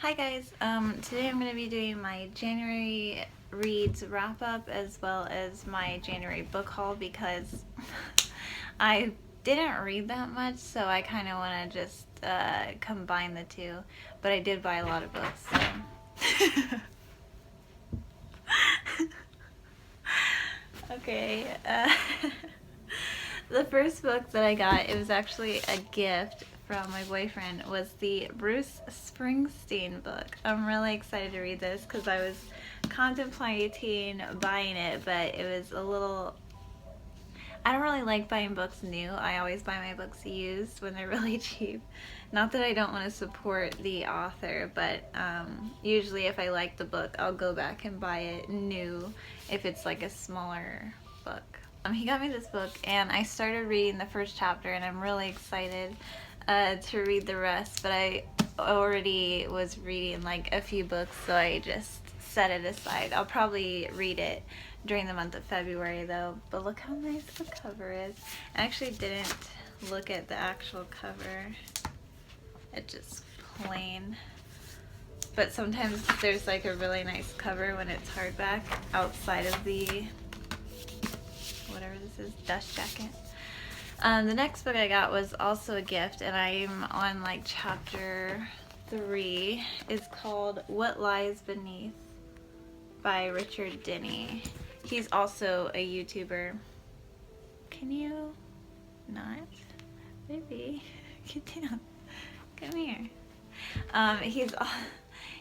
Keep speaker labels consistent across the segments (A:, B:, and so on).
A: Hi guys, today I'm going to be doing my January reads wrap up as well as my January book haul because I didn't read that much, so I kind of want to just combine the two, but I did buy a lot of books, so. Okay, the first book that I got, it was actually a gift from my boyfriend, was the Bruce Springsteen book. I'm really excited to read this because I was contemplating buying it, but it was a little... I don't really like buying books new. I always buy my books used when they're really cheap. Not that I don't want to support the author, but usually if I like the book, I'll go back and buy it new if it's like a smaller book. He got me this book and I started reading the first chapter and I'm really excited to read the rest, but I already was reading like a few books, so I just set it aside. I'll probably read it during the month of February though, but look how nice the cover is. I actually didn't look at the actual cover. It's just plain. But sometimes there's like a really nice cover when it's hardback outside of the whatever this is, dust jacket. The next book I got was also a gift, and I'm on like chapter 3. It's called What Lies Beneath by Richard Dimmie. He's also a YouTuber. Can you not? Maybe. Get down. Come here.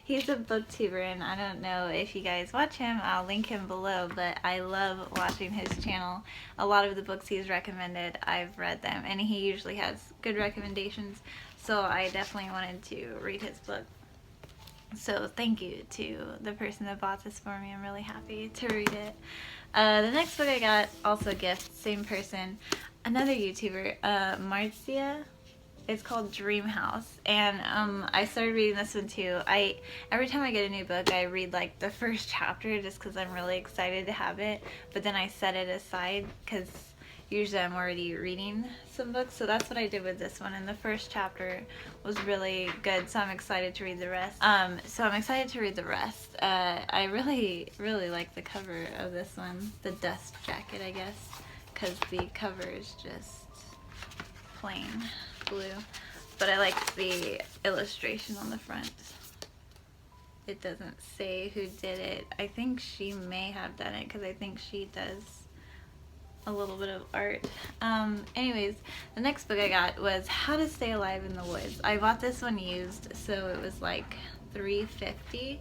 A: He's a booktuber, and I don't know if you guys watch him. I'll link him below, but I love watching his channel. A lot of the books he's recommended, I've read them, and he usually has good recommendations, so I definitely wanted to read his book. So thank you to the person that bought this for me. I'm really happy to read it. The next book I got, also a gift, same person, another YouTuber, Marcia. It's called Dream House, and I started reading this one too. Every time I get a new book, I read like the first chapter just because I'm really excited to have it, but then I set it aside because usually I'm already reading some books, so that's what I did with this one, and the first chapter was really good, so I'm excited to read the rest. I really like the cover of this one, the dust jacket, I guess, because the cover is just plain blue, but I like the illustration on the front. It doesn't say who did it. I think she may have done it because I think she does a little bit of art. Anyways, the next book I got was How to Stay Alive in the Woods. I bought this one used, so it was like $3.50.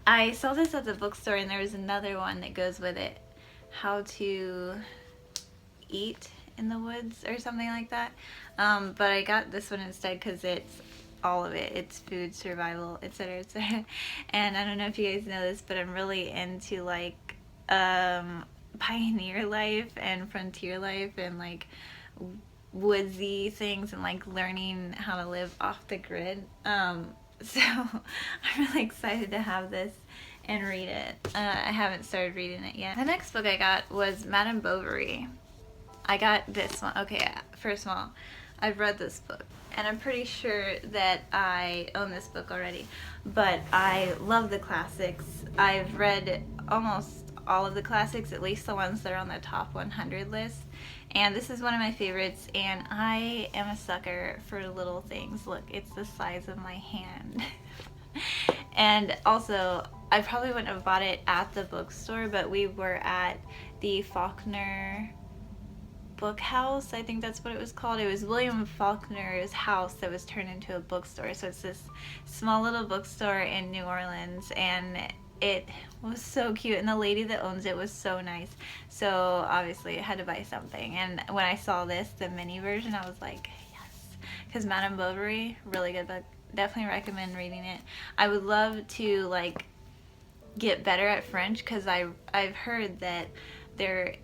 A: I saw this at the bookstore, and there was another one that goes with it, How to Eat in the Woods or something like that, but I got this one instead because it's all of it. It's food, survival, etc., etc. And I don't know if you guys know this, but I'm really into like pioneer life and frontier life and like woodsy things and like learning how to live off the grid. So I'm really excited to have this and read it. I haven't started reading it yet. The next book I got was Madame Bovary. I got this one. Okay, first of all, I've read this book, and I'm pretty sure that I own this book already, but I love the classics. I've read almost all of the classics, at least the ones that are on the top 100 list, and this is one of my favorites, and I am a sucker for little things. Look, it's the size of my hand. And also, I probably wouldn't have bought it at the bookstore, but we were at the Faulkner book house, I think that's what it was called. It was William Faulkner's house that was turned into a bookstore. So it's this small little bookstore in New Orleans, and it was so cute, and the lady that owns it was so nice. So obviously I had to buy something, and when I saw this, the mini version, I was like, yes, because Madame Bovary, really good book. Definitely recommend reading it. I would love to like get better at French because I've heard that there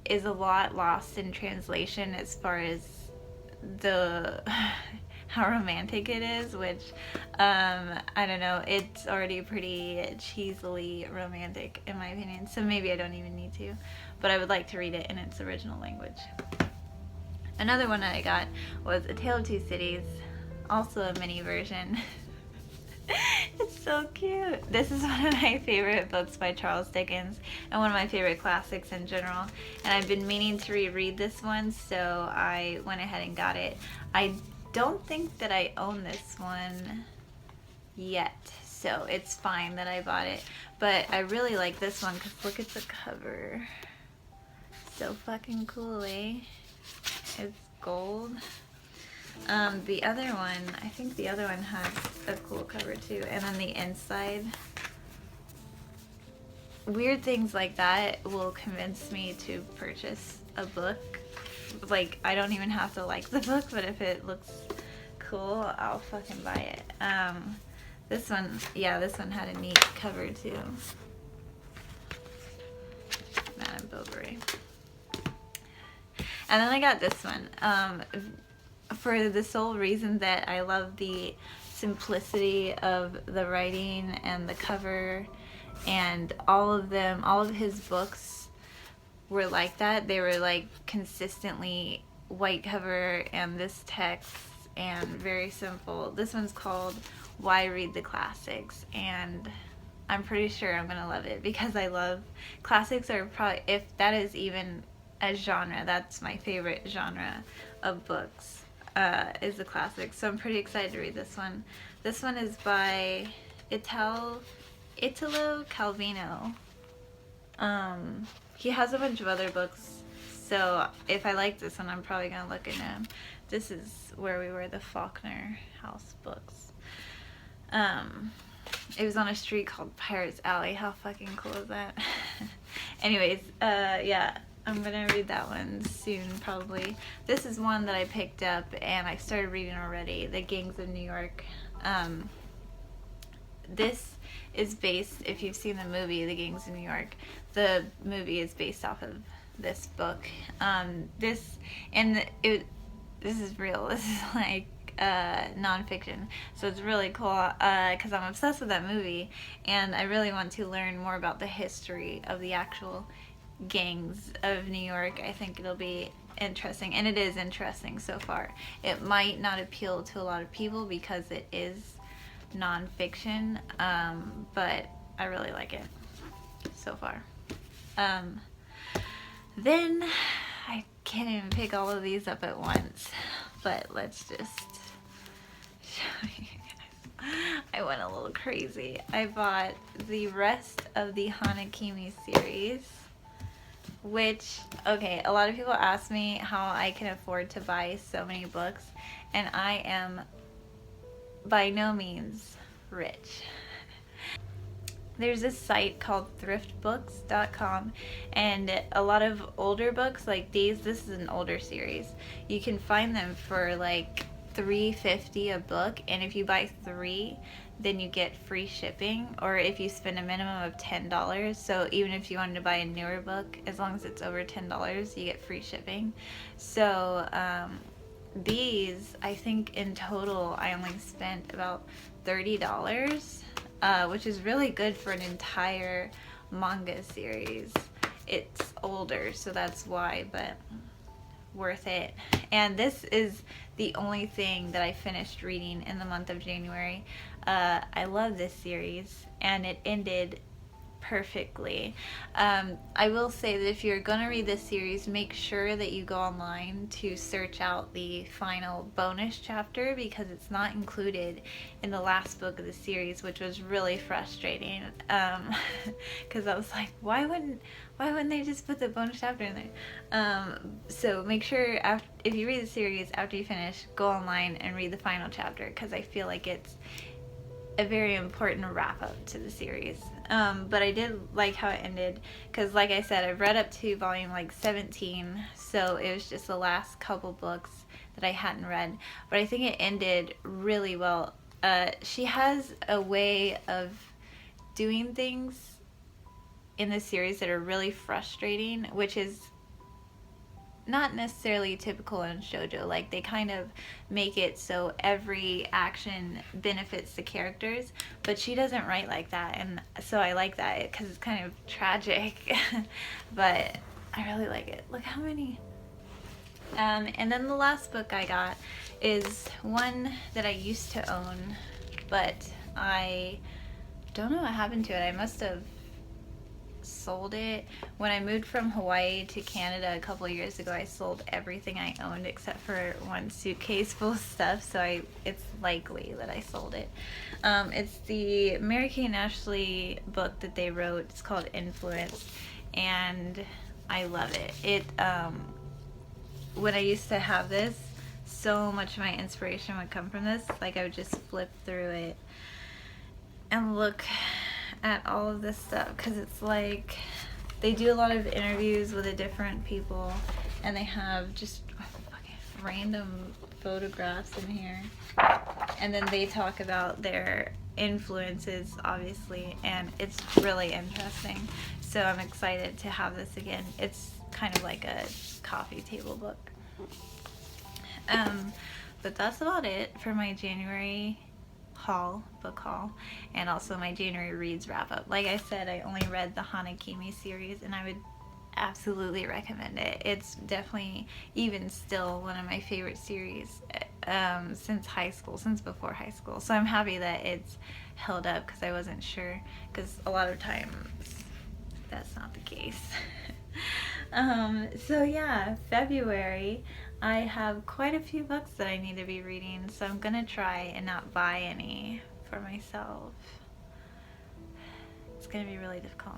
A: is a lot lost in translation as far as the how romantic it is, which I don't know, it's already pretty cheesily romantic in my opinion, so maybe I don't even need to, but I would like to read it in its original language. Another one that I got was A Tale of Two Cities Also a mini version. It's so cute. This is one of my favorite books by Charles Dickens and one of my favorite classics in general. And I've been meaning to reread this one, so I went ahead and got it. I don't think that I own this one yet, so it's fine that I bought it. But I really like this one because look at the cover. So fucking cool, eh? It's gold. The other one, I think the other one has a cool cover too. And then the inside. Weird things like that will convince me to purchase a book. Like, I don't even have to like the book, but if it looks cool, I'll fucking buy it. This one, yeah, this one had a neat cover too. Madame Bovary. And then I got this one. For the sole reason that I love the simplicity of the writing and the cover, and all of his books were like that. They were like consistently white cover and this text and very simple. This one's called Why Read the Classics, and I'm pretty sure I'm gonna love it because I love classics. Are probably, if that is even a genre, that's my favorite genre of books. Is the classic, so I'm pretty excited to read this one. This one is by Italo Calvino. He has a bunch of other books, so if I like this one, I'm probably gonna look into him. This is Where We Were, the Faulkner House books. It was on a street called Pirates Alley. How fucking cool is that? Anyways, yeah. I'm gonna read that one soon, probably. This is one that I picked up and I started reading already, The Gangs of New York. This is based, if you've seen the movie, The Gangs of New York, the movie is based off of this book. This is real. This is like nonfiction, so it's really cool because I'm obsessed with that movie and I really want to learn more about the history of the actual gangs of New York. I think it'll be interesting, and it is interesting so far. It might not appeal to a lot of people because it is nonfiction, but I really like it so far. Then I can't even pick all of these up at once, but let's just show you guys. I went a little crazy. I bought the rest of the Hanakimi series, which, okay, a lot of people ask me how I can afford to buy so many books, and I am by no means rich. There's this site called thriftbooks.com, and a lot of older books like these, this is an older series, you can find them for like $3.50 a book, and if you buy 3, then you get free shipping, or if you spend a minimum of $10. So even if you wanted to buy a newer book, as long as it's over $10, you get free shipping. So these, I think in total I only spent about $30, which is really good for an entire manga series. It's older, so that's why, but worth it. And this is the only thing that I finished reading in the month of January. I love this series, and it ended perfectly. I will say that if you're gonna read this series, make sure that you go online to search out the final bonus chapter, because it's not included in the last book of the series, which was really frustrating, because I was like, why wouldn't they just put the bonus chapter in there? So make sure if you read the series, after you finish, go online and read the final chapter, because I feel like it's a very important wrap up to the series. But I did like how it ended, because like I said, I've read up to volume like 17, so it was just the last couple books that I hadn't read, but I think it ended really well. She has a way of doing things in the series that are really frustrating, which is not necessarily typical in shoujo. Like, they kind of make it so every action benefits the characters, but she doesn't write like that, and so I like that because it's kind of tragic. But I really like it. Look how many And then the last book I got is one that I used to own, but I don't know what happened to it. I must have sold it when I moved from Hawaii to Canada a couple of years ago. I sold everything I owned except for one suitcase full of stuff, so it's likely that I sold it. It's the Mary Kay and Ashley book that they wrote. It's called Influence, and I love it. When I used to have this, so much of my inspiration would come from this. Like, I would just flip through it and look at all of this stuff, because it's like they do a lot of interviews with the different people, and they have just random photographs in here, and then they talk about their influences, obviously, and it's really interesting. So I'm excited to have this again. It's kind of like a coffee table book. But that's about it for my January book haul, and also my January Reads wrap up. Like I said, I only read the Hanakimi series, and I would absolutely recommend it. It's definitely, even still, one of my favorite series since before high school. So I'm happy that it's held up, because I wasn't sure, because a lot of times that's not the case. So yeah, February, I have quite a few books that I need to be reading, so I'm gonna try and not buy any for myself. It's gonna be really difficult.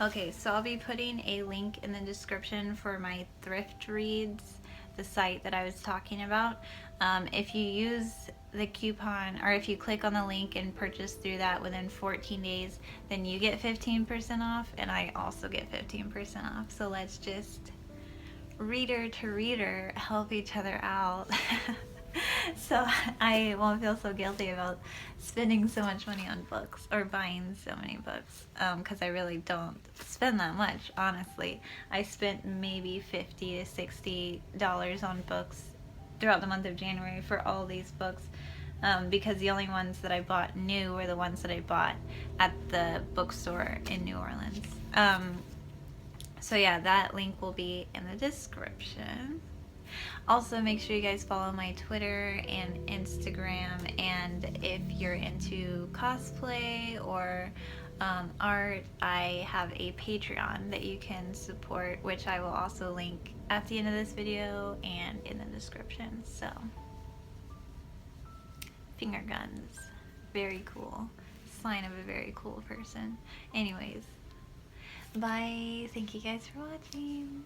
A: Okay, so I'll be putting a link in the description for my Thrift Reads, the site that I was talking about. If you use the coupon, or if you click on the link and purchase through that within 14 days, then you get 15% off, and I also get 15% off. So let's just, reader to reader, help each other out. So I won't feel so guilty about spending so much money on books, or buying so many books, because I really don't spend that much, honestly. I spent maybe $50 to $60 on books throughout the month of January for all these books, because the only ones that I bought new were the ones that I bought at the bookstore in New Orleans. So yeah, that link will be in the description. Also, make sure you guys follow my Twitter and Instagram, and if you're into cosplay or art, I have a Patreon that you can support, which I will also link at the end of this video and in the description. So, finger guns, very cool, sign of a very cool person. Anyways, bye. Thank you guys for watching.